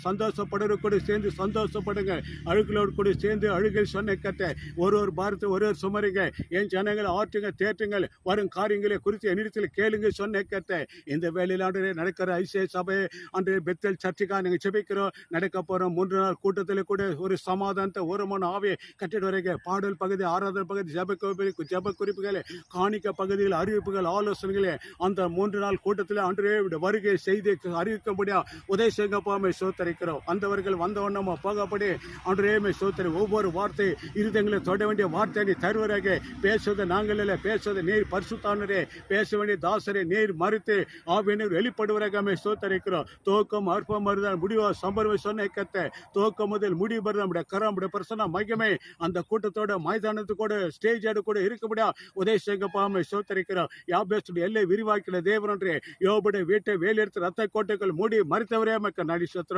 சந்தோஷப்படுற கூட சேர்ந்து சந்தோஷப்படுங்க, அழுகளோடு கூட சேர்ந்து அழுகை சொன்ன கத்த ஒரு பாரத்தை ஒரு சுமரிங்க. என் ஜனங்களை ஆற்றுங்க தேற்றுங்கள், வரும் காரியங்களை குறித்து என்னிடத்தில் கேளுங்க சொன்ன கத்த. இந்த வேலையில் ஆண்டு நடக்கிற ஐசிஐ சபை அன்று பெத்தல் சர்ச்சுக்காக நாங்கள் ஜெபிக்கிறோம். நடக்க போகிறோம் 3 நாள் கூட்டத்தில் கூட ஒரு சமாதானத்தை ஒரு மன ஆவியை கட்டிட்டு வரீங்க. பாடல் பகுதி, ஆராதனை பகுதி, ஜப குறிப்புகளை, காணிக்க பகுதிகள், அறிவிப்புகள், ஆலோசனைகளே அந்த 3 நாள் கூட்டத்தில் அன்றே வருகை செய்தி அறிவிக்கும்படியா உதவி செய்யப்போமே சோத்தரிக்கிறோம். வந்தவர்கள் வந்த வண்ணமா போகப்படி அன்றேமே சோத்தரி. ஒவ்வொரு வார்த்தை இருதயங்களை தொட வேண்டிய வார்த்தை நீ தருவராக. பேசுவது நாங்கள் இல்லை, பேசுவது நீர் பரிசுத்தானரே, பேச வேண்டிய தாசரே நீர் மறுத்து ஆவியனர் வெளிப்படுவராக சோத்தரிக்கிறோம். துவக்கம் அற்பம் மறுதான் முடிவா சம்பர்வை சொன்ன கத்த துவக்கம் முதல் முடிவு பெற நம்முடைய கரம் நம்முடைய பிரசன்ன மகிமை அந்த கூட்டத்தோட மைதானத்துக்கூட ஸ்டேஜோட கூட இருக்கும்படியா உதவி செய்யப்பாமை சோத்தரிக்கிறோம். யாபேசுடைய எல்லை விரிவாக்கின தேவனன்றே யோபுடைய வீட்டை வேலெடுத்து ரத்த கோட்டைகள் மூடி மறுத்தவரே மக்கள் நடி சோத்திரம்.